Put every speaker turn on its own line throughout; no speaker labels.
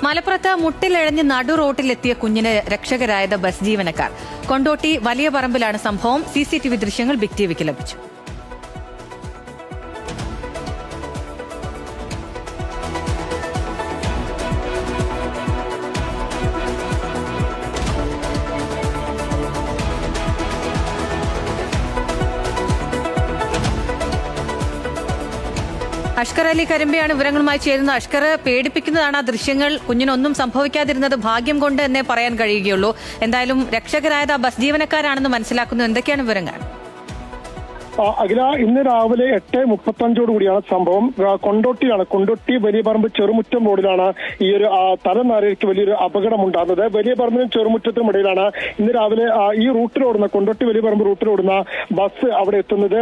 മലപ്പുറത്ത് മുട്ടിലിഴഞ്ഞ് നടു റോട്ടിലെത്തിയ കുഞ്ഞിന് രക്ഷകരായത് ബസ് ജീവനക്കാർ. കൊണ്ടോട്ടി വലിയ പറമ്പിലാണ് സംഭവം. CCTV ദൃശ്യങ്ങൾ ബിഗ് ടിവിക്ക് ലഭിച്ചു. അഷ്കർ അലി കരിമ്പയാണ് വിവരങ്ങളുമായി ചേരുന്നത്. അഷ്കർ, പേടിപ്പിക്കുന്നതാണ് ആ ദൃശ്യങ്ങൾ. കുഞ്ഞിനൊന്നും സംഭവിക്കാതിരുന്നത് ഭാഗ്യം കൊണ്ട് എന്നേ പറയാൻ കഴിയുകയുള്ളൂ. എന്തായാലും രക്ഷകരായത് ആ ബസ് ജീവനക്കാരാണെന്ന് മനസ്സിലാക്കുന്നു. എന്തൊക്കെയാണ് വിവരങ്ങൾ?
അഖില, ഇന്ന് രാവിലെ 8:35 സംഭവം. കൊണ്ടോട്ടിയാണ്. കൊണ്ടോട്ടി വലിയ പറമ്പ് ചെറുമുറ്റം റോഡിലാണ് ഈ ഒരു തലനാരിക്ക് വലിയൊരു അപകടം ഉണ്ടാകുന്നത്. വലിയ പറമ്പിനും ചെറുമുറ്റത്തിനും ഇടയിലാണ് ഇന്ന് രാവിലെ ഈ റൂട്ടിലോടുന്ന കൊണ്ടോട്ടി വലിയ പറമ്പ് റൂട്ടിലോടുന്ന ബസ് അവിടെ എത്തുന്നത്.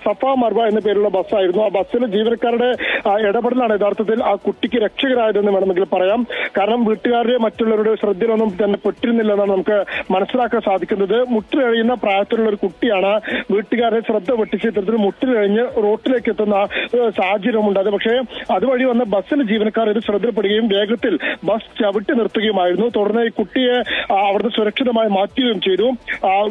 സഫ മർവ എന്ന പേരുള്ള ബസ്സായിരുന്നു. ആ ബസ്സിലെ ജീവനക്കാരുടെ ഇടപെടലാണ് യഥാർത്ഥത്തിൽ ആ കുട്ടിക്ക് രക്ഷകരായതെന്ന് വേണമെങ്കിൽ പറയാം. കാരണം വീട്ടുകാരുടെ മറ്റുള്ളവരുടെ ശ്രദ്ധയിലൊന്നും തന്നെ പെട്ടിരുന്നില്ലെന്നാണ് നമുക്ക് മനസ്സിലാക്കാൻ സാധിക്കുന്നത്. മുട്ടിലഴിയുന്ന പ്രായത്തിലുള്ള ഒരു കുട്ടിയാണ്. വീട്ടുകാരുടെ ശ്രദ്ധ വെട്ടിച്ച് ഇത്തരത്തിൽ മുട്ടിലഴിഞ്ഞ് റോട്ടിലേക്ക് എത്തുന്ന സാഹചര്യമുണ്ടായത്. പക്ഷേ അതുവഴി വന്ന ബസ്സിലെ ജീവനക്കാർ ഇത് ശ്രദ്ധപ്പെടുകയും വേഗത്തിൽ ബസ് ചവിട്ടി നിർത്തുകയുമായിരുന്നു. തുടർന്ന് ഈ കുട്ടിയെ അവിടുന്ന് സുരക്ഷിതമായി മാറ്റുകയും ചെയ്തു.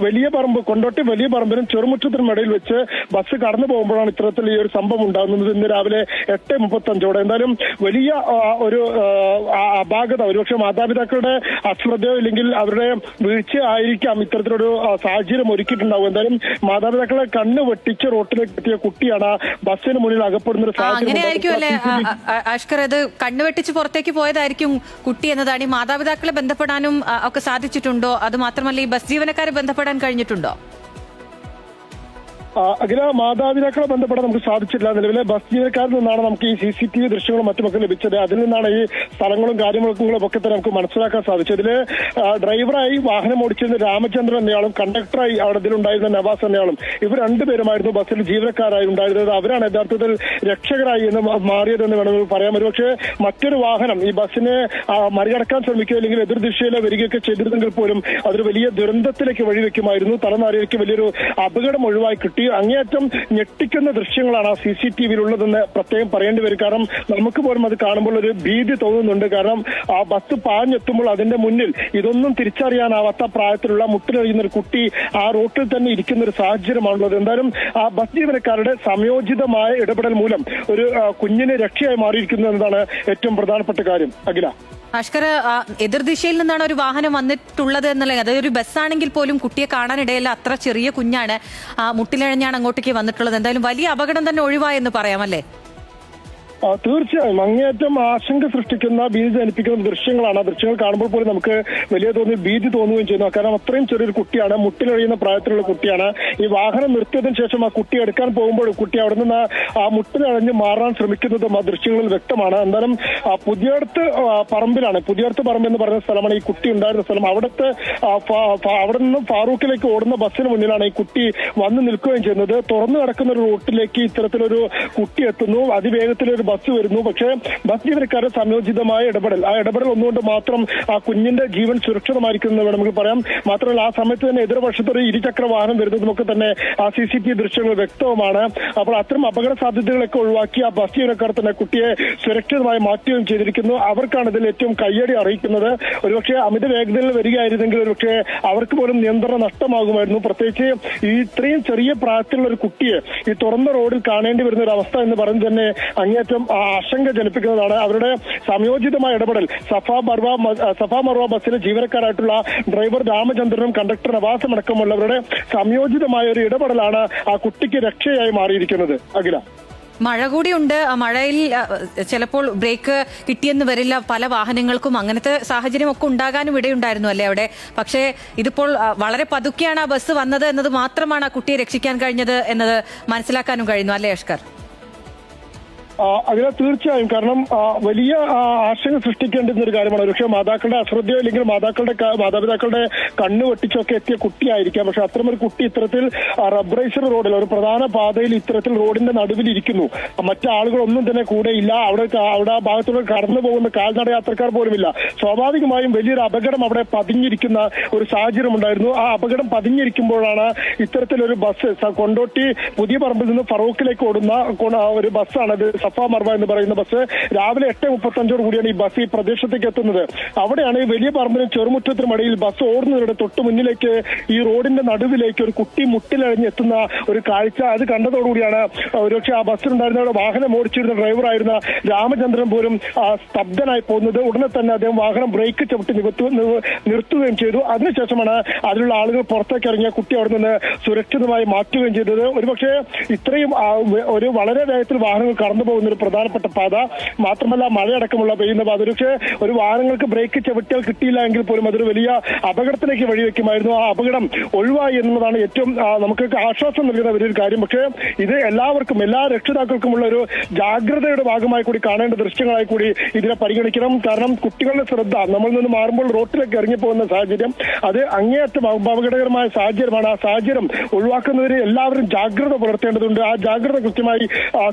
വലിയ പറമ്പ്, കൊണ്ടോട്ടി വലിയ പറമ്പിനും ചെറുമുറ്റത്തിനും ഇടയിൽ വെച്ച് ബസ് കടന്നു പോകുമ്പോഴാണ് ഇത്തരത്തിൽ ഈ ഒരു സംഭവം ഉണ്ടാകുന്നത്. ഇന്ന് രാവിലെ 8:35. എന്തായാലും വലിയ ഒരു അപാകത, ഒരുപക്ഷെ മാതാപിതാക്കളുടെ അശ്രദ്ധയോ ഇല്ലെങ്കിൽ അവരുടെ വീഴ്ച ആയിരിക്കാം ഇത്തരത്തിലൊരു സാഹചര്യം ഒരുക്കിയിട്ടുണ്ടാവും. എന്തായാലും മാതാപിതാക്കളെ കണ്ണ് വെട്ടിച്ച് റോട്ടിലേക്ക് എത്തിയ കുട്ടിയാണ് ബസ്സിന് മുന്നിൽ അകപ്പെടുന്ന ഒരു സാഹചര്യം.
അങ്ങനെയായിരിക്കും അല്ലെ അഷ്കർ? അത് കണ്ണുവെട്ടിച്ച് പുറത്തേക്ക് പോയതായിരിക്കും കുട്ടി എന്നതാണ്. ഈ മാതാപിതാക്കളെ ബന്ധപ്പെടാനും ഒക്കെ സാധിച്ചിട്ടുണ്ടോ? അത് മാത്രമല്ല, ഈ ബസ് ജീവനക്കാരെ ബന്ധപ്പെടാൻ കഴിഞ്ഞിട്ടുണ്ടോ?
അഖില, മാതാപിതാക്കളെ ബന്ധപ്പെടാൻ നമുക്ക് സാധിച്ചില്ല. നിലവിലെ ബസ് ജീവനക്കാരിൽ നിന്നാണ് നമുക്ക് ഈ CCTV ദൃശ്യങ്ങളും മറ്റുമൊക്കെ ലഭിച്ചത്. അതിൽ നിന്നാണ് ഈ സ്ഥലങ്ങളും കാര്യങ്ങളും ഒക്കെ തന്നെ നമുക്ക് മനസ്സിലാക്കാൻ സാധിച്ചത്. ഇതില് ഡ്രൈവറായി വാഹനം ഓടിച്ചിരുന്ന രാമചന്ദ്രൻ എന്നയാളും കണ്ടക്ടറായി അവിടെ ഇതിലുണ്ടായിരുന്ന നവാസ് എന്നയാളും ഇവർ രണ്ടുപേരുമായിരുന്നു ബസ്സിൽ ജീവനക്കാരായി ഉണ്ടായിരുന്നത്. അവരാണ് യഥാർത്ഥത്തിൽ രക്ഷകരായി എന്ന് മാറിയതെന്ന് വേണമെങ്കിൽ പറയാം. ഒരുപക്ഷെ മറ്റൊരു വാഹനം ഈ ബസ്സിനെ മറികടക്കാൻ ശ്രമിക്കുക അല്ലെങ്കിൽ എതിർദിശയിലെ വരികയൊക്കെ ചെയ്തിരുന്നെങ്കിൽ പോലും അതൊരു വലിയ ദുരന്തത്തിലേക്ക് വഴിവെക്കുമായിരുന്നു. തലനാരിക്ക് വലിയൊരു അപകടം ഒഴിവായി കിട്ടി. അങ്ങേയറ്റം ഞെട്ടിക്കുന്ന ദൃശ്യങ്ങളാണ് ആ CCTVയിലുള്ളതെന്ന് പ്രത്യേകം പറയേണ്ടി വരും. കാരണം നമുക്ക് പോലും അത് കാണുമ്പോൾ ഒരു ഭീതി തോന്നുന്നുണ്ട്. കാരണം ആ ബസ് പാഞ്ഞെത്തുമ്പോൾ അതിന്റെ മുന്നിൽ ഇതൊന്നും തിരിച്ചറിയാനാവാത്ത പ്രായത്തിലുള്ള മുട്ടിലെറിയുന്ന ഒരു കുട്ടി ആ റോട്ടിൽ തന്നെ ഇരിക്കുന്ന ഒരു സാഹചര്യമാണുള്ളത്. എന്തായാലും ആ ബസ് ജീവനക്കാരുടെ സംയോജിതമായ ഇടപെടൽ മൂലം ഒരു കുഞ്ഞിന് രക്ഷയായി മാറിയിരിക്കുന്നു എന്നതാണ് ഏറ്റവും പ്രധാനപ്പെട്ട കാര്യം. അഖില,
അഷ്കർ, എതിർദിശയിൽ നിന്നാണ് ഒരു വാഹനം വന്നിട്ടുള്ളത് എന്നുള്ളത്. അതൊരു ബസ്സാണെങ്കിൽ പോലും കുട്ടിയെ കാണാനിടയില്ല. അത്ര ചെറിയ കുഞ്ഞാണ്. മുട്ടിലിഴഞ്ഞാണ് അങ്ങോട്ടേക്ക് വന്നിട്ടുള്ളത്. എന്തായാലും വലിയ അപകടം തന്നെ ഒഴിവായെന്ന് പറയാമല്ലേ?
തീർച്ചയായും അങ്ങേയറ്റം ആശങ്ക സൃഷ്ടിക്കുന്ന, ഭീതി ജനിപ്പിക്കുന്ന ദൃശ്യങ്ങളാണ്. ആ ദൃശ്യങ്ങൾ കാണുമ്പോൾ പോലും നമുക്ക് വലിയ തോന്നി ഭീതി തോന്നുകയും ചെയ്യുന്നു. കാരണം അത്രയും ചെറിയൊരു കുട്ടിയാണ്, മുട്ടിലഴിയുന്ന പ്രായത്തിലുള്ള കുട്ടിയാണ്. ഈ വാഹനം നിർത്തിയതിനു ശേഷം ആ കുട്ടി എടുക്കാൻ പോകുമ്പോൾ കുട്ടി അവിടെ നിന്ന് ആ മുട്ടിലഴിഞ്ഞ് മാറാൻ ശ്രമിക്കുന്നതും ആ ദൃശ്യങ്ങളിൽ വ്യക്തമാണ്. എന്തായാലും പുതിയടത്ത് പറമ്പിലാണ്, പുതിയടത്ത് പറമ്പ് എന്ന് പറയുന്ന സ്ഥലമാണ് ഈ കുട്ടി ഉണ്ടായിരുന്ന സ്ഥലം. അവിടെ നിന്ന് ഫാറൂഖിലേക്ക് ഓടുന്ന ബസ്സിന് മുന്നിലാണ് ഈ കുട്ടി വന്ന് നിൽക്കുകയും ചെയ്യുന്നത്. തുറന്നു കിടക്കുന്ന ഒരു റൂട്ടിലേക്ക് ഇത്തരത്തിലൊരു കുട്ടി എത്തുന്നു. അതിവേഗത്തിലൊരു ബസ് വരുന്നു. പക്ഷേ ബസ് ജീവനക്കാരുടെ സംയോജിതമായ ഇടപെടൽ, ആ ഇടപെടൽ ഒന്നുകൊണ്ട് മാത്രം ആ കുഞ്ഞിന്റെ ജീവൻ സുരക്ഷിതമായിരിക്കുമെന്ന് വേണമെങ്കിൽ പറയാം. മാത്രമല്ല ആ സമയത്ത് തന്നെ എതിർവശത്തൊരു ഇരുചക്ര വാഹനം വരുന്നതുമൊക്കെ തന്നെ ആ CCTV ദൃശ്യങ്ങൾ വ്യക്തവുമാണ്. അപ്പോൾ അത്തരം അപകട സാധ്യതകളൊക്കെ ഒഴിവാക്കി ആ ബസ് ജീവനക്കാർ തന്നെ കുട്ടിയെ സുരക്ഷിതമായി മാറ്റുകയും ചെയ്തിരിക്കുന്നു. അവർക്കാണ് ഇതിൽ ഏറ്റവും കയ്യടി അറിയിക്കുന്നത്. ഒരുപക്ഷെ അമിത വേഗതയിൽ വരികയായിരുന്നെങ്കിൽ ഒരുപക്ഷെ അവർക്ക് പോലും നിയന്ത്രണം നഷ്ടമാകുമായിരുന്നു. പ്രത്യേകിച്ച് ഈ ഇത്രയും ചെറിയ പ്രായത്തിലുള്ള ഒരു കുട്ടിയെ ഈ തുറന്ന റോഡിൽ കാണേണ്ടി വരുന്ന ഒരു അവസ്ഥ എന്ന് പറയുന്നത് തന്നെ അങ്ങേയറ്റം ആശങ്ക ജനിപ്പിക്കുന്നതാണ്. അവരുടെ സംയോജിതമായ ഇടപെടൽ സഫ മർവ ബസ്സിലെ ജീവനക്കാരായിട്ടുള്ള ഡ്രൈവർ രാമചന്ദ്രനും കണ്ടക്ടർ നവാസും അടക്കമുള്ളവരുടെ സംയോജിതമായ ഒരു ഇടപെടലാണ് ആ കുട്ടിക്ക് രക്ഷയായി മാറിയിരിക്കുന്നത്. അഖില,
മഴ കൂടിയുണ്ട്. മഴയിൽ ചിലപ്പോൾ ബ്രേക്ക് കിട്ടിയെന്ന് വരില്ല പല വാഹനങ്ങൾക്കും. അങ്ങനത്തെ സാഹചര്യം ഒക്കെ ഉണ്ടാകാനും ഇടയുണ്ടായിരുന്നു അല്ലേ അവിടെ? പക്ഷേ ഇതിപ്പോൾ വളരെ പതുക്കെയാണ് ആ ബസ് വന്നത് എന്നത് മാത്രമാണ് ആ കുട്ടിയെ രക്ഷിക്കാൻ കഴിഞ്ഞത് എന്നത് മനസ്സിലാക്കാനും കഴിയുന്നു അല്ലേ അഷ്കർ?
അതിനെ തീർച്ചയായും. കാരണം വലിയ ആശങ്ക സൃഷ്ടിക്കേണ്ടുന്ന ഒരു കാര്യമാണ്. പക്ഷേ മാതാക്കളുടെ അശ്രദ്ധയോ അല്ലെങ്കിൽ മാതാപിതാക്കളുടെ കണ്ണു വെട്ടിച്ചൊക്കെ എത്തിയ കുട്ടിയായിരിക്കാം. പക്ഷെ അത്തരമൊരു കുട്ടി ഇത്തരത്തിൽ റബ്ബറൈസ്ഡ് റോഡിൽ, ഒരു പ്രധാന പാതയിൽ ഇത്തരത്തിൽ റോഡിന്റെ നടുവിൽ ഇരിക്കുന്നു. മറ്റാളുകളൊന്നും തന്നെ കൂടെയില്ല. അവിടെ ആ ഭാഗത്തൂടെ കടന്നു പോകുന്ന കാൽനട യാത്രക്കാർ പോലുമില്ല. സ്വാഭാവികമായും വലിയൊരു അപകടം അവിടെ പതിഞ്ഞിരിക്കുന്ന ഒരു സാഹചര്യം ഉണ്ടായിരുന്നു. ആ അപകടം പതിഞ്ഞിരിക്കുമ്പോഴാണ് ഇത്തരത്തിലൊരു ബസ് കൊണ്ടോട്ടി പുതിയ പറമ്പിൽ നിന്ന് ഫറൂഖിലേക്ക് ഓടുന്ന ഒരു ബസ്സാണ്. സഫ മർവ എന്ന് പറയുന്ന ബസ് രാവിലെ 8:35 കൂടിയാണ് ഈ ബസ് ഈ പ്രദേശത്തേക്ക് എത്തുന്നത്. അവിടെയാണ് ഈ വലിയ പറമ്പിനും ചെറുമുറ്റത്തിനും ഇടയിൽ ബസ് ഓടുന്നതിനിടെ തൊട്ട് മുന്നിലേക്ക് ഈ റോഡിന്റെ നടുവിലേക്ക് ഒരു കുട്ടി മുട്ടിലഴിഞ്ഞ് എത്തുന്ന ഒരു കാഴ്ച. അത് കണ്ടതോടുകൂടിയാണ് ഒരുപക്ഷെ ആ ബസ്സിലുണ്ടായിരുന്ന വാഹനം ഓടിച്ചിരുന്ന ഡ്രൈവറായിരുന്ന രാമചന്ദ്രൻ പോലും സ്തബ്ധനായി പോകുന്നത്. ഉടനെ തന്നെ അദ്ദേഹം വാഹനം ബ്രേക്ക് ചവിട്ടി നിർത്തുകയും ചെയ്തു. അതിനുശേഷമാണ് അതിലുള്ള ആളുകൾ പുറത്തേക്ക് ഇറങ്ങിയ കുട്ടി അവിടെ നിന്ന് സുരക്ഷിതമായി മാറ്റുകയും ചെയ്തത്. ഒരുപക്ഷെ ഇത്രയും ഒരു വളരെ വേഗത്തിൽ വാഹനങ്ങൾ കടന്നു പോകുന്ന ഒരു പ്രധാനപ്പെട്ട പാത, മാത്രമല്ല മഴയടക്കമുള്ള പെയ്യുന്ന പാത. ഒരുപക്ഷെ ഒരു വാഹനങ്ങൾക്ക് ബ്രേക്ക് ചവിട്ടിയാൽ കിട്ടിയില്ല എങ്കിൽ പോലും അതൊരു വലിയ അപകടത്തിലേക്ക് വഴിവെക്കുമായിരുന്നു. ആ അപകടം ഒഴിവായി എന്നുള്ളതാണ് ഏറ്റവും നമുക്ക് ആശ്വാസം നൽകുന്ന വലിയൊരു കാര്യം. പക്ഷേ ഇത് എല്ലാവർക്കും, എല്ലാ രക്ഷിതാക്കൾക്കുമുള്ള ഒരു ജാഗ്രതയുടെ ഭാഗമായി കൂടി കാണേണ്ട ദൃശ്യങ്ങളായി കൂടി ഇതിനെ പരിഗണിക്കണം. കാരണം കുട്ടികളുടെ ശ്രദ്ധ നമ്മളിൽ നിന്ന് മാറുമ്പോൾ റോട്ടിലേക്ക് ഇറങ്ങിപ്പോകുന്ന സാഹചര്യം അത് അങ്ങേയറ്റം അപകടകരമായ സാഹചര്യമാണ്. ആ സാഹചര്യം ഒഴിവാക്കുന്നതിന് എല്ലാവരും ജാഗ്രത പുലർത്തേണ്ടതുണ്ട്. ആ ജാഗ്രത കൃത്യമായി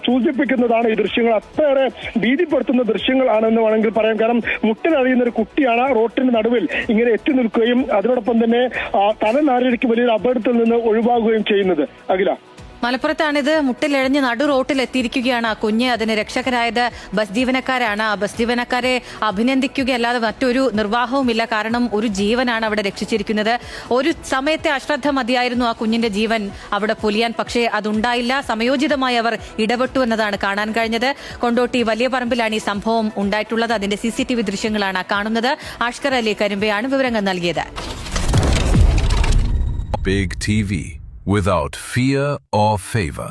സൂചിപ്പിക്കുന്നതാണ് ഈ ദൃശ്യങ്ങൾ. അത്രയേറെ ഭീതിപ്പെടുത്തുന്ന ദൃശ്യങ്ങളാണെന്ന് വേണമെങ്കിൽ പറയാം. കാരണം മുട്ടിലറിയുന്ന ഒരു കുട്ടിയാണ് റോഡിന്റെ നടുവിൽ ഇങ്ങനെ എത്തി നിൽക്കുകയും അതിനോടൊപ്പം തന്നെ തലനാരിഴയ്ക്ക് വലിയൊരു അപകടത്തിൽ നിന്ന് ഒഴിവാകുകയും ചെയ്യുന്നത്. അഖില,
മലപ്പുറത്താണിത്. മുട്ടിലെഴഞ്ഞ് നടു റോട്ടിൽ എത്തിയിരിക്കുകയാണ് ആ കുഞ്ഞ്. അതിന് രക്ഷകരായത് ബസ് ജീവനക്കാരാണ്. ആ ബസ് ജീവനക്കാരെ അഭിനന്ദിക്കുകയല്ലാതെ മറ്റൊരു നിർവാഹവുമില്ല. കാരണം ഒരു ജീവനാണ് അവിടെ രക്ഷിച്ചിരിക്കുന്നത്. ഒരു സമയത്തെ അശ്രദ്ധ മതിയായിരുന്നു ആ കുഞ്ഞിന്റെ ജീവൻ അവിടെ പൊലിയാൻ. പക്ഷേ അതുണ്ടായില്ല. സമയോചിതമായി അവർ ഇടപെട്ടു എന്നതാണ് കാണാൻ കഴിഞ്ഞത്. കൊണ്ടോട്ടി വലിയ പറമ്പിലാണ് ഈ സംഭവം ഉണ്ടായിട്ടുള്ളത്. അതിന്റെ CCTV ദൃശ്യങ്ങളാണ് കാണുന്നത്. ആഷ്കർ അലി കരിമ്പയാണ് വിവരങ്ങൾ നൽകിയത്.
Big TV, without fear or favor.